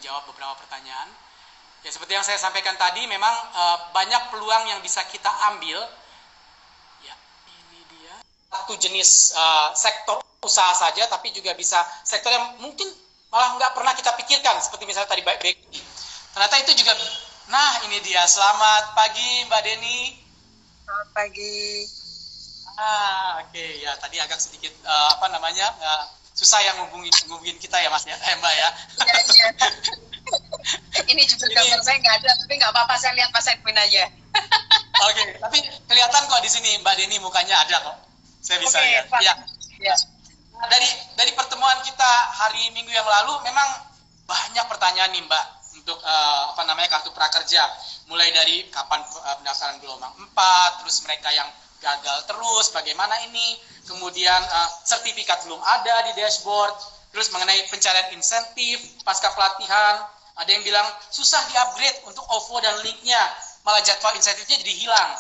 menjawab beberapa pertanyaan. Ya, seperti yang saya sampaikan tadi, memang banyak peluang yang bisa kita ambil. Ya, ini dia. Satu jenis sektor usaha saja, tapi juga bisa sektor yang mungkin malah nggak pernah kita pikirkan, seperti misalnya tadi baik-baik. Ternyata itu juga. Nah, ini dia. Selamat pagi, Mbak Deni. Selamat pagi. Oke. Ya, tadi agak sedikit susah yang ngubungin kita ya, Mas ya, Mbak ya. Iya. Ini juga gambar saya nggak ada, tapi nggak apa-apa, saya lihat Mas Edwin aja. Oke, tapi kelihatan kok di sini Mbak Deni mukanya ada kok. Saya bisa lihat. Ya. Nah, dari pertemuan kita hari Minggu yang lalu memang banyak pertanyaan nih Mbak untuk kartu prakerja. Mulai dari kapan pendaftaran gelombang 4, terus mereka yang gagal terus bagaimana ini, kemudian sertifikat belum ada di dashboard, terus mengenai pencarian insentif pasca pelatihan, ada yang bilang susah di-upgrade untuk OVO dan linknya, malah jadwal insentifnya jadi hilang.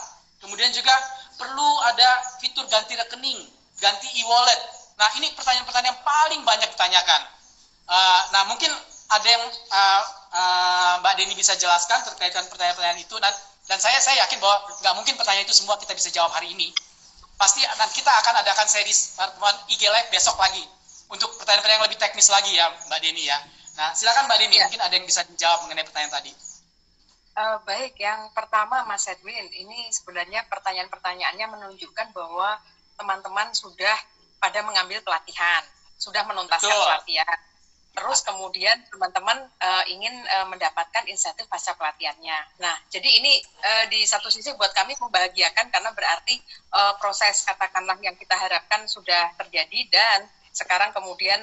Kemudian juga perlu ada fitur ganti rekening, ganti e-wallet. Nah, ini pertanyaan-pertanyaan yang paling banyak ditanyakan. Nah, mungkin ada yang Mbak Deni bisa jelaskan terkait dengan pertanyaan-pertanyaan itu, dan saya yakin bahwa nggak mungkin pertanyaan itu semua kita bisa jawab hari ini. Pasti nanti kita akan adakan series pertemuan IG Live besok lagi untuk pertanyaan-pertanyaan yang lebih teknis lagi ya Mbak Deni ya. Nah, silakan Mbak Deni, mungkin ada yang bisa dijawab mengenai pertanyaan tadi. Baik, yang pertama Mas Edwin, ini sebenarnya pertanyaan-pertanyaannya menunjukkan bahwa teman-teman sudah pada mengambil pelatihan, sudah menuntaskan pelatihan. Terus kemudian teman-teman ingin mendapatkan insentif pasca pelatihannya. Nah, jadi ini di satu sisi buat kami membahagiakan karena berarti proses katakanlah yang kita harapkan sudah terjadi dan sekarang kemudian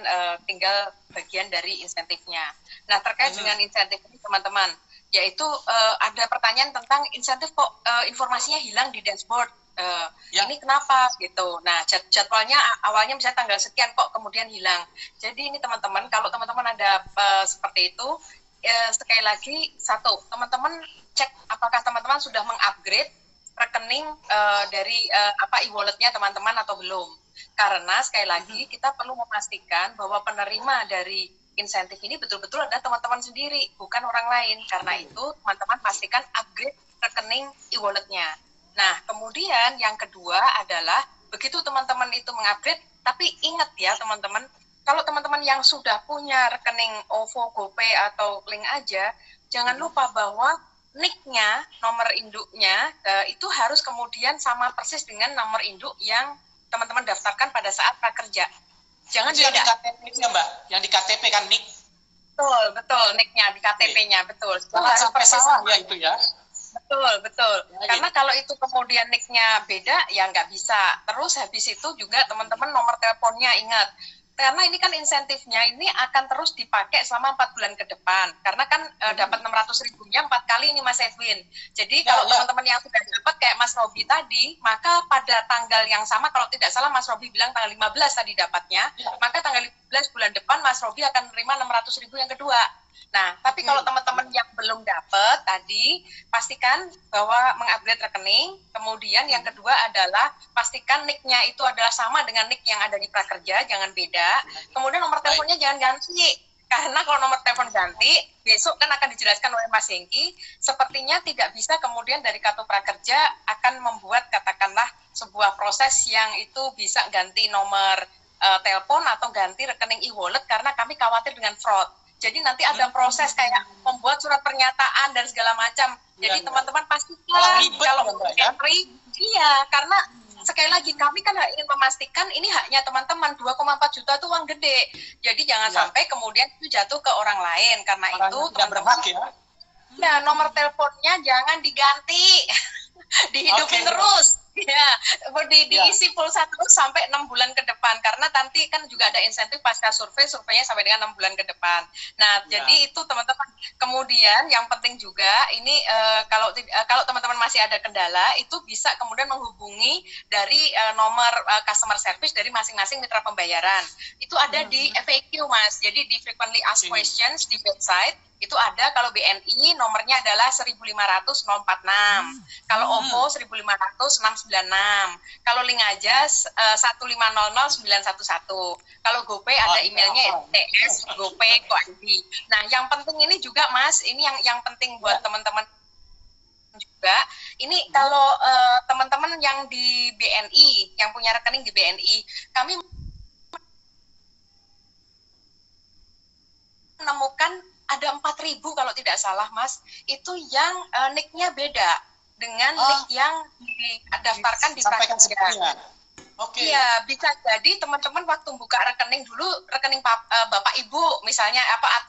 tinggal bagian dari insentifnya. Nah, terkait dengan insentif ini teman-teman, yaitu ada pertanyaan tentang insentif kok informasinya hilang di dashboard. Ini kenapa gitu. Nah, jadwalnya awalnya misalnya tanggal sekian kok kemudian hilang. Jadi ini teman-teman, kalau teman-teman ada seperti itu, sekali lagi teman-teman cek apakah teman-teman sudah mengupgrade rekening dari e-walletnya teman-teman atau belum. Karena sekali lagi kita perlu memastikan bahwa penerima dari insentif ini betul-betul ada teman-teman sendiri, bukan orang lain. Karena itu teman-teman pastikan upgrade rekening e-walletnya. Nah, kemudian yang kedua adalah begitu teman-teman itu mengupgrade, tapi ingat ya teman-teman, kalau teman-teman yang sudah punya rekening OVO, GoPay atau Link aja, jangan lupa bahwa NIK-nya, nomor induknya, itu harus kemudian sama persis dengan nomor induk yang teman-teman daftarkan pada saat prakerja. Jangan beda. Yang di KTP-nya Mbak, yang di KTP kan NIK. Betul, NIK-nya di KTP-nya, betul. Jangan sampai salah ya itu ya. Betul. Karena kalau itu kemudian nick-nya beda, ya nggak bisa. Terus habis itu juga teman-teman nomor teleponnya ingat. Karena ini kan insentifnya ini akan terus dipakai selama 4 bulan ke depan. Karena kan dapat 600.000-nya 4 kali ini Mas Edwin. Jadi kalau teman-teman yang sudah dapat kayak Mas Robi tadi, maka pada tanggal yang sama, kalau tidak salah Mas Robi bilang tanggal 15 tadi dapatnya, maka tanggal 15 bulan depan Mas Robi akan menerima 600.000 yang kedua. Nah, tapi kalau teman-teman yang belum dapat tadi, pastikan bahwa mengupgrade rekening. Kemudian yang kedua adalah pastikan nick-nya itu adalah sama dengan nick yang ada di prakerja, jangan beda. Kemudian nomor teleponnya jangan ganti. Karena kalau nomor telepon ganti, besok kan akan dijelaskan oleh Mas Hengki, sepertinya tidak bisa kemudian dari kartu prakerja akan membuat katakanlah sebuah proses yang itu bisa ganti nomor telepon atau ganti rekening e-wallet karena kami khawatir dengan fraud. Jadi nanti ada proses kayak membuat surat pernyataan dan segala macam. Jadi teman-teman pasti kalau entry, karena sekali lagi kami kan ingin memastikan ini haknya teman-teman. 2,4 juta itu uang gede. Jadi jangan sampai kemudian itu jatuh ke orang lain. Karena itu teman-teman nomor teleponnya jangan diganti. Dihidupin terus. Diisi pulsa terus sampai 6 bulan ke depan karena nanti kan juga ada insentif pasca surveinya sampai dengan 6 bulan ke depan. Nah, jadi itu teman-teman. Kemudian yang penting juga ini kalau teman-teman masih ada kendala itu bisa kemudian menghubungi dari nomor customer service dari masing-masing mitra pembayaran. Itu ada di FAQ Mas. Jadi di frequently asked questions di website Itu ada kalau BNI nomornya adalah 1500046. Kalau OVO 1500696. Kalau link aja 1500911. Kalau GoPay ada emailnya ts@gopay.id. Nah, yang penting ini juga Mas, ini yang penting buat teman-teman juga. Ini kalau teman-teman yang di BNI, yang punya rekening di BNI, kami menemukan ada 4.000 kalau tidak salah Mas, itu yang nick-nya beda dengan nick yang didaftarkan di prakerja. Oke. Iya, bisa jadi teman-teman waktu buka rekening dulu, rekening Bapak Ibu misalnya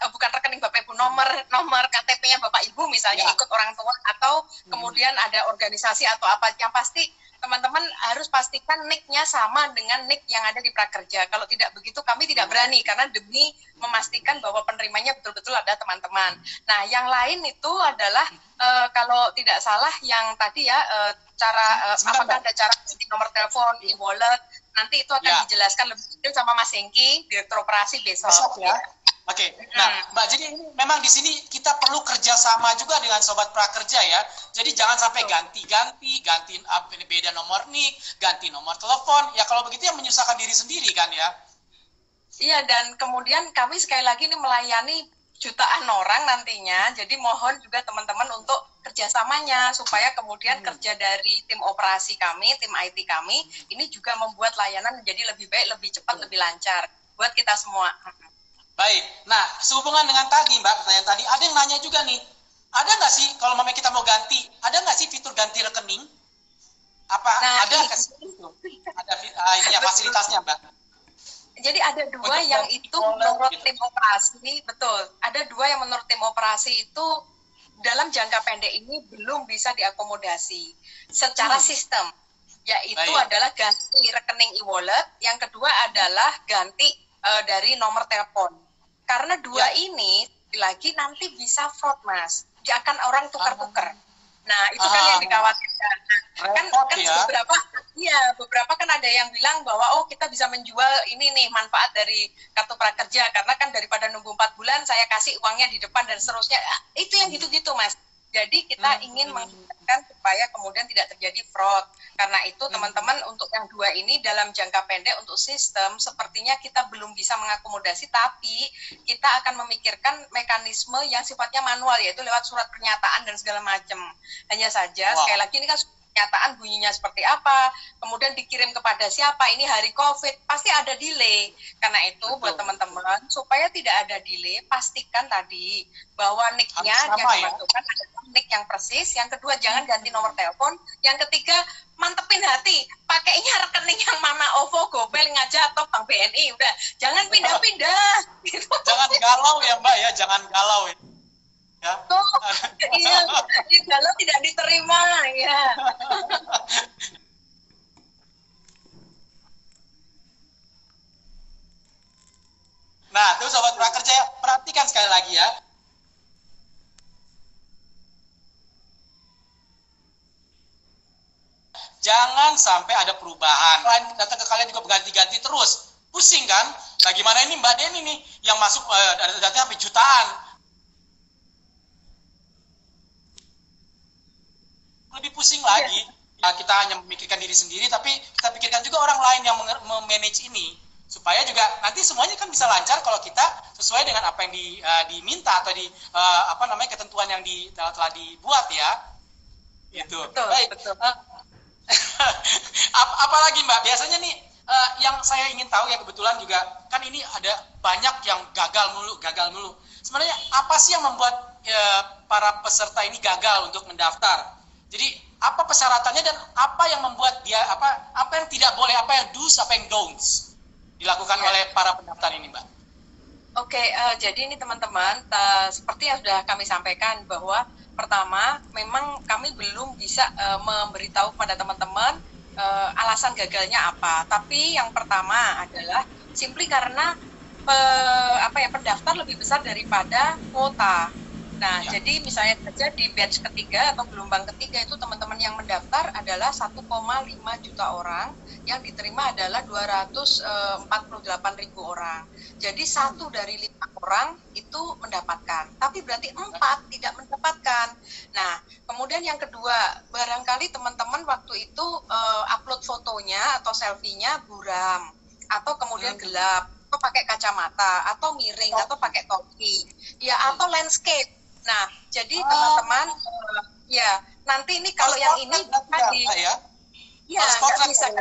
bukan rekening Bapak Ibu, nomor KTP-nya Bapak Ibu misalnya ikut orang tua atau kemudian ada organisasi atau apa, yang pasti teman-teman harus pastikan nick-nya sama dengan nick yang ada di prakerja. Kalau tidak begitu kami tidak berani karena demi memastikan bahwa penerimanya betul-betul ada teman-teman. Nah, yang lain itu adalah kalau tidak salah yang tadi ya cara apakah ada cara ganti nomor telepon, e-wallet, nanti itu akan dijelaskan lebih detail sama Mas Hengki, Direktur Operasi besok ya. Oke. Nah, Mbak, jadi memang di sini kita perlu kerjasama juga dengan Sobat Prakerja ya. Jadi jangan sampai ganti beda nomor NIK, ganti nomor telepon. Ya kalau begitu yang menyusahkan diri sendiri kan ya. Iya, dan kemudian kami sekali lagi ini melayani jutaan orang nantinya. Jadi mohon juga teman-teman untuk kerjasamanya supaya kemudian kerja dari tim operasi kami, tim IT kami, ini juga membuat layanan menjadi lebih baik, lebih cepat, lebih lancar buat kita semua. Baik, nah sehubungan dengan tadi Mbak, pertanyaan tadi, ada yang nanya juga nih, ada nggak sih kalau memang kita mau ganti, ada nggak sih fitur ganti rekening? Apa ada nggak sih itu? Ada ini ya fasilitasnya Mbak? Jadi ada dua yang itu menurut tim operasi, betul, ada dua yang menurut tim operasi itu dalam jangka pendek ini belum bisa diakomodasi secara sistem, yaitu adalah ganti rekening e-wallet, yang kedua adalah ganti dari nomor telepon. Karena dua ini lagi nanti bisa fraud Mas, dia akan orang tukar-tukar. Nah itu kan yang dikhawatirkan. Kan beberapa kan ada yang bilang bahwa kita bisa menjual ini nih manfaat dari kartu prakerja, karena kan daripada nunggu 4 bulan saya kasih uangnya di depan dan seterusnya. Itu yang gitu-gitu Mas. Jadi kita ingin menghindarkan supaya kemudian tidak terjadi fraud. Karena itu teman-teman untuk yang dua ini dalam jangka pendek untuk sistem sepertinya kita belum bisa mengakomodasi, tapi kita akan memikirkan mekanisme yang sifatnya manual, yaitu lewat surat pernyataan dan segala macam. Hanya saja sekali lagi ini kan pernyataan bunyinya seperti apa, kemudian dikirim kepada siapa, ini hari COVID, pasti ada delay. Karena itu buat teman-teman, supaya tidak ada delay, pastikan tadi bahwa nick-nya yang dimasukkan adalah nick yang persis, yang kedua jangan ganti nomor telepon, yang ketiga mantepin hati, pakainya rekening yang mana, OVO, GoPay, link aja, atau Bank BNI, udah, jangan pindah-pindah. Jangan galau ya Mbak ya, jangan galau ya. Iya, kalau tidak diterima ya. Nah, tuh Sobat Prakerja, perhatikan sekali lagi ya. Jangan sampai ada perubahan. Data ke kalian juga berganti-ganti terus. Pusing kan? Nah, gimana ini Mbak Deni nih yang masuk data sampai jutaan. Lebih pusing lagi. Ya, kita hanya memikirkan diri sendiri, tapi kita pikirkan juga orang lain yang memanage ini, supaya juga nanti semuanya kan bisa lancar kalau kita sesuai dengan apa yang diminta atau ketentuan yang telah dibuat ya. Itu. Betul, baik. Betul. Apalagi Mbak, biasanya nih yang saya ingin tahu ya, kebetulan juga kan ini ada banyak yang gagal mulu. Sebenarnya apa sih yang membuat para peserta ini gagal untuk mendaftar? Jadi apa persyaratannya dan apa yang membuat dia apa yang tidak boleh, apa yang do's, apa yang don'ts dilakukan oleh para pendaftar ini, Mbak? Oke, jadi ini teman-teman seperti yang sudah kami sampaikan bahwa pertama memang kami belum bisa memberitahu kepada teman-teman alasan gagalnya apa. Tapi yang pertama adalah simply karena pendaftar lebih besar daripada kuota. Nah, Ya. jadi misalnya saja di batch ketiga atau gelombang ketiga itu teman-teman yang mendaftar adalah 1,5 juta orang, yang diterima adalah 248.000 orang. Jadi 1 dari 5 orang itu mendapatkan, tapi berarti 4 tidak mendapatkan. Nah, kemudian yang kedua, barangkali teman-teman waktu itu upload fotonya atau selfie-nya buram, atau kemudian gelap, atau pakai kacamata, atau miring, atau pakai topi, ya, atau landscape. Nah, jadi teman-teman, ya, nanti ini kalau yang ini ya, nggak bisa,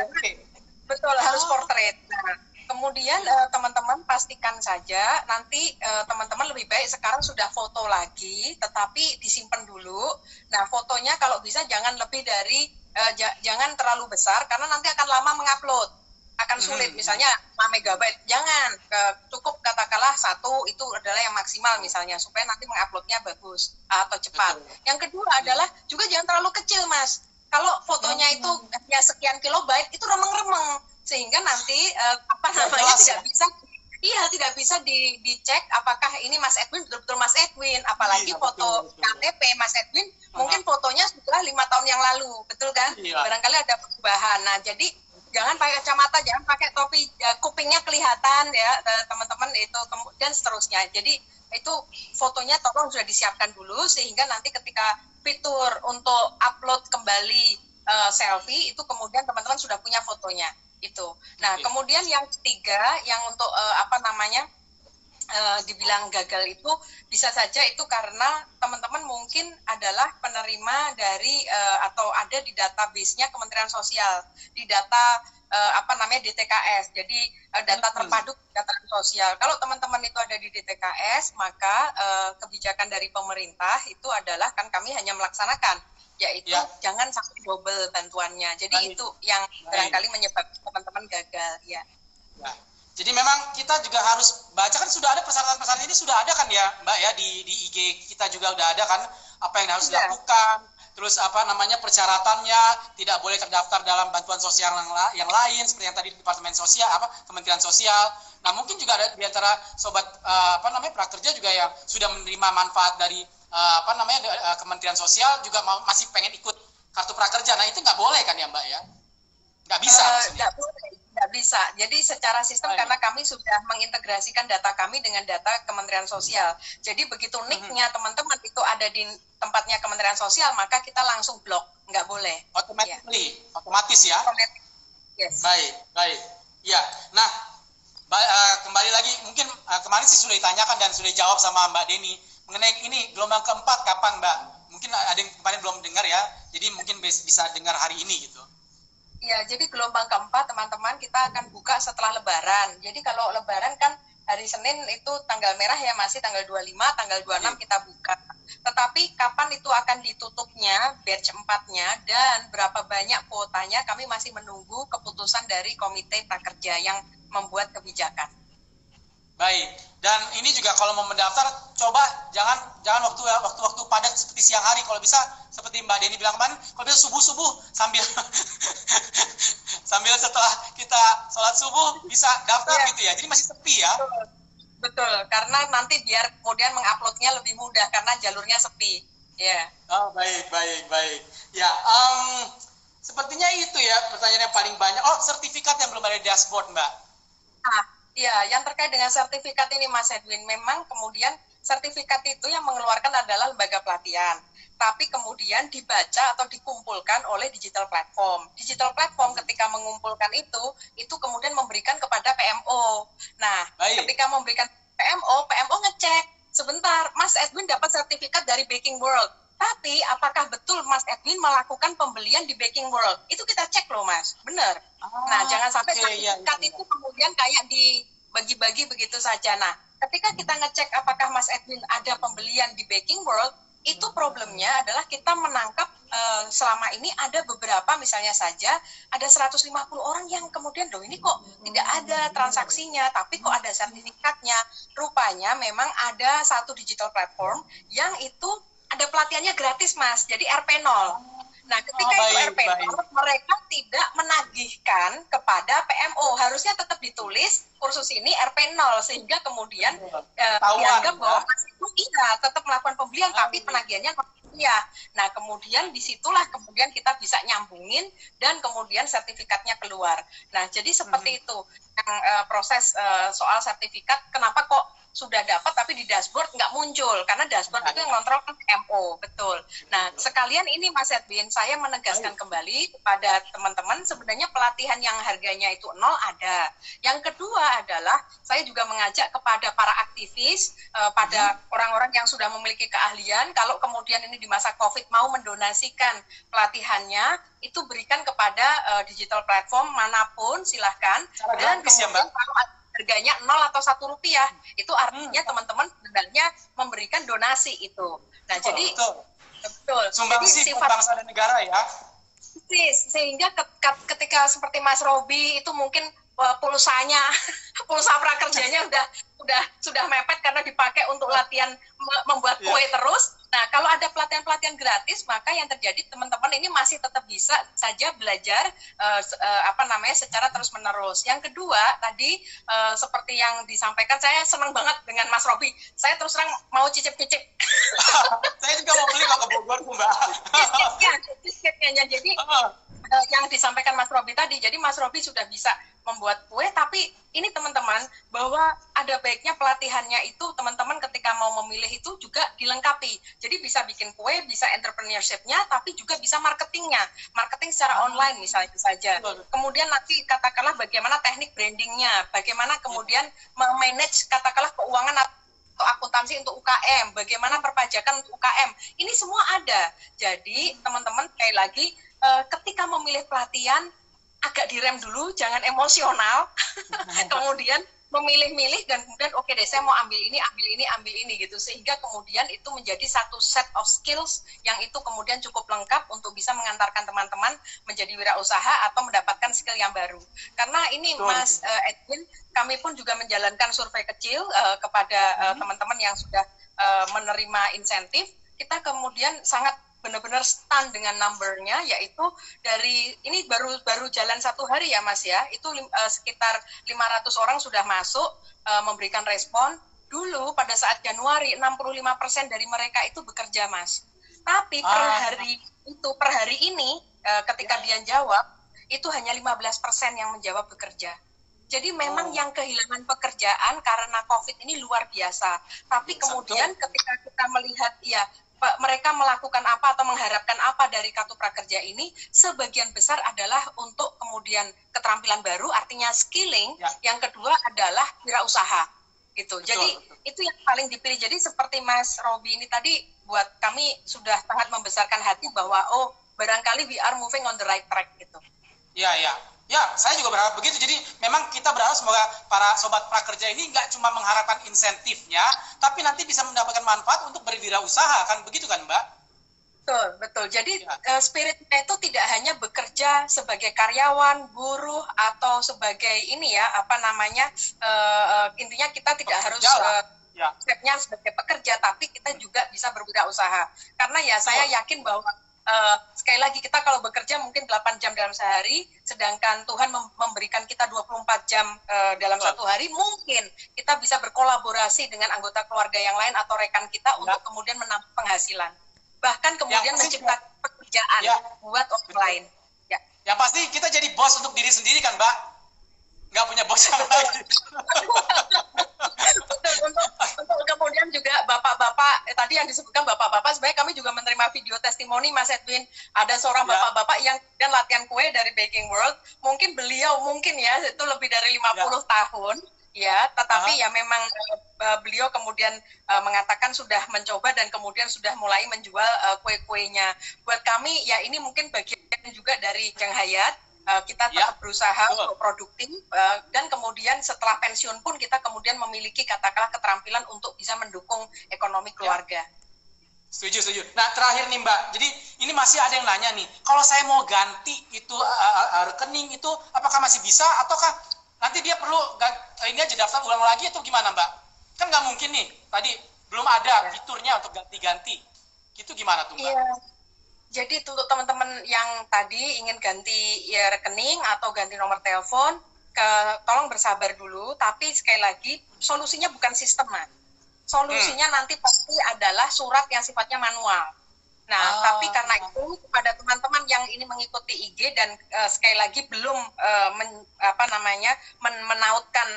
betul, harus portrait. Nah, kemudian teman-teman pastikan saja, nanti teman-teman lebih baik sekarang sudah foto lagi, tetapi disimpan dulu. Nah, fotonya kalau bisa jangan lebih dari, jangan terlalu besar, karena nanti akan lama mengupload. Akan sulit, misalnya 5 megabyte, jangan, cukup katakanlah 1 itu adalah yang maksimal misalnya, supaya nanti menguploadnya bagus atau cepat. Yang kedua adalah juga jangan terlalu kecil, Mas. Kalau fotonya itu ya sekian kilobyte, itu remeng-remeng, sehingga nanti tidak bisa dicek apakah ini Mas Edwin betul-betul Mas Edwin, apalagi foto KTP Mas Edwin mungkin fotonya sudah 5 tahun yang lalu, betul kan? Barangkali ada perubahan. Nah, jadi jangan pakai kacamata, jangan pakai topi, kupingnya kelihatan ya teman-teman, itu dan seterusnya. Jadi itu fotonya tolong sudah disiapkan dulu, sehingga nanti ketika fitur untuk upload kembali selfie itu kemudian teman-teman sudah punya fotonya itu. Nah, kemudian yang ketiga yang untuk dibilang gagal itu bisa saja itu karena teman-teman mungkin adalah penerima dari atau ada di database-nya Kementerian Sosial, di data DTKS. Jadi data terpadu kesejahteraan sosial. Kalau teman-teman itu ada di DTKS, maka kebijakan dari pemerintah itu adalah kan kami hanya melaksanakan, yaitu jangan sampai double bantuannya. Jadi itu yang barangkali menyebabkan teman-teman gagal ya. Jadi memang kita juga harus baca, kan sudah ada persyaratan-persyaratan ini sudah ada kan ya Mbak ya, di IG kita juga udah ada kan apa yang harus dilakukan, terus persyaratannya, tidak boleh terdaftar dalam bantuan sosial yang lain seperti yang tadi Departemen Sosial Kementerian Sosial. Nah, mungkin juga ada di antara sobat prakerja juga yang sudah menerima manfaat dari Kementerian Sosial juga masih pengen ikut kartu prakerja. Nah, itu nggak boleh kan ya Mbak ya? Nggak bisa maksudnya. Nggak bisa. Jadi secara sistem karena kami sudah mengintegrasikan data kami dengan data Kementerian Sosial. Jadi begitu NIK-nya teman-teman itu ada di tempatnya Kementerian Sosial, maka kita langsung blok. Nggak boleh. Otomatis ya? Yes. Baik. Ya, nah kembali lagi, mungkin kemarin sih sudah ditanyakan dan sudah dijawab sama Mbak Deni mengenai ini gelombang keempat kapan Mbak? Mungkin ada yang kemarin belum dengar ya, jadi mungkin bisa dengar hari ini gitu. Ya, jadi gelombang keempat teman-teman kita akan buka setelah Lebaran. Jadi kalau Lebaran kan hari Senin itu tanggal merah ya, masih tanggal 25, tanggal 26 kita buka. Tetapi kapan itu akan ditutupnya batch 4-nya dan berapa banyak kuotanya kami masih menunggu keputusan dari Komite Prakerja yang membuat kebijakan. Baik, dan ini juga kalau mau mendaftar, coba jangan waktu padat seperti siang hari, kalau bisa seperti Mbak Deni bilang kemarin, kalau bisa subuh sambil setelah kita sholat subuh bisa daftar gitu ya, jadi masih sepi ya. Betul, karena nanti biar kemudian menguploadnya lebih mudah karena jalurnya sepi. Ya. Oh, baik. Ya, sepertinya itu ya pertanyaan yang paling banyak. Oh, sertifikat yang belum ada di dashboard, Mbak. Ya, yang terkait dengan sertifikat ini Mas Edwin, memang kemudian sertifikat itu yang mengeluarkan adalah lembaga pelatihan. Tapi kemudian dibaca atau dikumpulkan oleh digital platform. Digital platform ketika mengumpulkan itu kemudian memberikan kepada PMO. Nah, ketika memberikan PMO ngecek, sebentar, Mas Edwin dapat sertifikat dari Baking World. Tapi apakah betul Mas Edwin melakukan pembelian di Baking World? Itu kita cek loh Mas, benar. Nah, jangan sampai sertifikat itu kemudian kayak dibagi-bagi begitu saja. Nah, ketika kita ngecek apakah Mas Edwin ada pembelian di Baking World, itu problemnya adalah kita menangkap selama ini ada beberapa, misalnya saja ada 150 orang yang kemudian loh ini kok tidak ada transaksinya, tapi kok ada sertifikatnya. Rupanya memang ada satu digital platform yang itu ada pelatihannya gratis Mas, jadi RP0. Nah, ketika itu RP0, mereka tidak menagihkan kepada PMO. Harusnya tetap ditulis kursus ini RP0, sehingga kemudian dianggap bahwa itu iya, tetap melakukan pembelian, tapi penagihannya ya. Nah, kemudian disitulah kemudian kita bisa nyambungin dan kemudian sertifikatnya keluar. Nah, jadi seperti itu yang proses soal sertifikat. Kenapa kok sudah dapat tapi di dashboard nggak muncul, karena dashboard itu yang ngontrol kan PMO, betul. Nah, sekalian ini Mas Edwin, saya menegaskan kembali kepada teman-teman, sebenarnya pelatihan yang harganya itu 0 ada. Yang kedua adalah saya juga mengajak kepada para aktivis, pada orang-orang yang sudah memiliki keahlian, kalau kemudian ini di masa COVID mau mendonasikan pelatihannya, itu berikan kepada digital platform manapun, silahkan. Dan kemudian kalau harganya 0 atau Rp1, itu artinya teman-teman sebenarnya memberikan donasi itu. Nah, jadi betul. Sumbangsi buat bangsa dan negara ya. Sehingga ketika seperti Mas Robi itu mungkin pulsanya, pulsa prakerjanya sudah mepet karena dipakai untuk latihan membuat kue terus. Nah, kalau ada pelatihan-pelatihan gratis, maka yang terjadi teman-teman ini masih tetap bisa saja belajar secara terus-menerus. Yang kedua, tadi seperti yang disampaikan, saya senang banget dengan Mas Robi. Saya terus terang mau cicip-cicip. Saya juga mau beli kok ke Bogor, Mbak. Cheesecake-nya. Jadi yang disampaikan Mas Robi tadi, jadi Mas Robi sudah bisa membuat kue, tapi ini teman-teman, bahwa ada baiknya pelatihannya itu teman-teman ketika mau memilih itu juga dilengkapi. Jadi bisa bikin kue, bisa entrepreneurship-nya, tapi juga bisa marketingnya. Marketing secara online misalnya saja. Kemudian nanti katakanlah bagaimana teknik brandingnya, bagaimana kemudian memanage katakanlah keuangan atau akuntansi untuk UKM, bagaimana perpajakan untuk UKM. Ini semua ada. Jadi teman-teman sekali lagi, ketika memilih pelatihan, agak direm dulu, jangan emosional, kemudian memilih-milih dan kemudian oke deh, saya mau ambil ini gitu, sehingga kemudian itu menjadi satu set of skills yang itu kemudian cukup lengkap untuk bisa mengantarkan teman-teman menjadi wirausaha atau mendapatkan skill yang baru. Karena ini Mas Edwin, kami pun juga menjalankan survei kecil kepada teman-teman yang sudah menerima insentif. Kita kemudian sangat benar-benar stand dengan numbernya, yaitu dari ini baru jalan 1 hari ya Mas ya, itu sekitar 500 orang sudah masuk memberikan respon. Dulu pada saat Januari 65% dari mereka itu bekerja Mas, tapi per hari ini ketika dia jawab itu hanya 15% yang menjawab bekerja. Jadi memang yang kehilangan pekerjaan karena COVID ini luar biasa. Tapi kemudian ketika kita melihat mereka melakukan apa atau mengharapkan apa dari Kartu Prakerja ini, sebagian besar adalah untuk kemudian keterampilan baru, artinya skilling. Yang kedua adalah wirausaha gitu. Jadi itu yang paling dipilih. Jadi seperti Mas Robi ini tadi, buat kami sudah sangat membesarkan hati bahwa barangkali we are moving on the right track gitu. Ya, saya juga berharap begitu. Jadi memang kita berharap semoga para sobat prakerja ini nggak cuma mengharapkan insentifnya, tapi nanti bisa mendapatkan manfaat untuk berwirausaha, kan begitu kan Mbak? Betul. Jadi spiritnya itu tidak hanya bekerja sebagai karyawan, buruh, atau sebagai intinya kita tidak harus stepnya sebagai pekerja, tapi kita juga bisa berwirausaha. Karena saya yakin bahwa sekali lagi kita kalau bekerja mungkin 8 jam dalam sehari, sedangkan Tuhan memberikan kita 24 jam dalam satu hari, mungkin kita bisa berkolaborasi dengan anggota keluarga yang lain atau rekan kita untuk kemudian menambah penghasilan, bahkan kemudian menciptakan pekerjaan buat orang lain. Yang pasti kita jadi bos untuk diri sendiri kan Mbak, nggak punya bos yang lain. Untuk kemudian juga bapak-bapak, tadi yang disebutkan bapak-bapak, sebenarnya kami juga menerima video testimoni Mas Edwin, ada seorang bapak-bapak yang kemudian latihan kue dari Baking World, mungkin beliau itu lebih dari 50 tahun, tetapi memang beliau kemudian mengatakan sudah mencoba dan kemudian sudah mulai menjual kue-kuenya. Buat kami ini mungkin bagian juga dari Jeng Hayat. Kita tetap berusaha untuk produktif, dan kemudian setelah pensiun pun kita kemudian memiliki katakanlah keterampilan untuk bisa mendukung ekonomi keluarga. Setuju. Nah terakhir nih Mbak, jadi ini masih ada yang nanya nih, kalau saya mau ganti itu rekening itu apakah masih bisa, ataukah nanti dia perlu ini aja daftar ulang lagi atau gimana Mbak? Kan nggak mungkin nih, tadi belum ada fiturnya untuk ganti-ganti, itu gimana tuh Mbak? Jadi untuk teman-teman yang tadi ingin ganti ya, rekening atau ganti nomor telepon, tolong bersabar dulu. Tapi sekali lagi solusinya bukan sistem, Mas. Solusinya nanti pasti adalah surat yang sifatnya manual. Nah, tapi karena itu kepada teman-teman yang ini mengikuti IG dan sekali lagi belum menautkan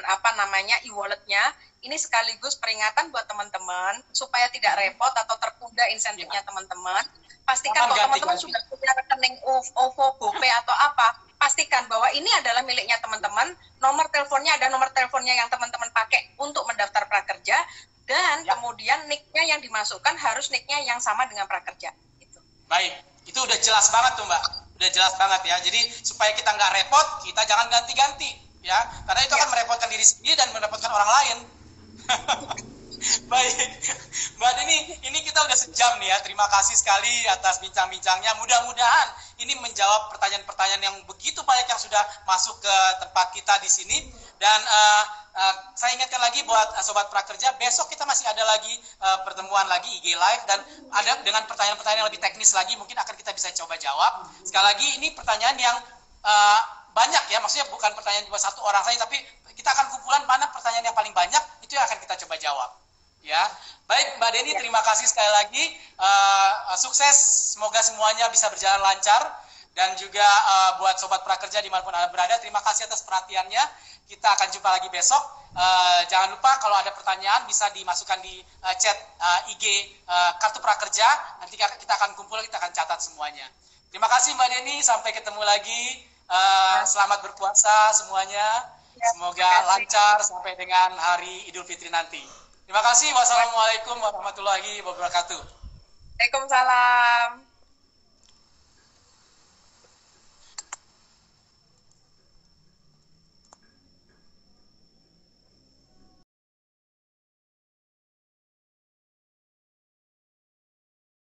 e-walletnya, ini sekaligus peringatan buat teman-teman supaya tidak repot atau tertunda insentifnya teman-teman. Pastikan kalau teman-teman sudah punya rekening OVO, GoPay atau apa, pastikan bahwa ini adalah miliknya teman-teman. Nomor teleponnya ada nomor teleponnya yang teman-teman pakai untuk mendaftar prakerja. Dan kemudian nick-nya yang dimasukkan harus nick-nya yang sama dengan prakerja. Gitu. Baik, itu udah jelas banget tuh Mbak. Udah jelas banget ya. Jadi supaya kita nggak repot, kita jangan ganti-ganti ya. Karena itu akan merepotkan diri sendiri dan merepotkan orang lain. Baik, Mbak Deni, ini kita udah sejam nih ya. Terima kasih sekali atas bincang-bincangnya. Mudah-mudahan ini menjawab pertanyaan-pertanyaan yang begitu banyak yang sudah masuk ke tempat kita di sini. Dan saya ingatkan lagi buat Sobat Prakerja, besok kita masih ada lagi pertemuan lagi IG Live. Dan ada dengan pertanyaan-pertanyaan yang lebih teknis lagi, mungkin akan kita bisa coba jawab. Sekali lagi, ini pertanyaan yang banyak ya, maksudnya bukan pertanyaan cuma satu orang saja, tapi kita akan kumpulan mana pertanyaan yang paling banyak, itu yang akan kita coba jawab. Ya, baik Mbak Deni, terima kasih sekali lagi. Sukses, semoga semuanya bisa berjalan lancar. Dan juga buat Sobat Prakerja dimanapun Anda berada, terima kasih atas perhatiannya. Kita akan jumpa lagi besok. Jangan lupa kalau ada pertanyaan bisa dimasukkan di chat IG Kartu Prakerja. Nanti kita akan kumpul, kita akan catat semuanya. Terima kasih Mbak Deni, sampai ketemu lagi. Selamat berpuasa semuanya. Semoga lancar sampai dengan hari Idul Fitri nanti. Terima kasih. Wassalamualaikum warahmatullahi wabarakatuh. Waalaikumsalam.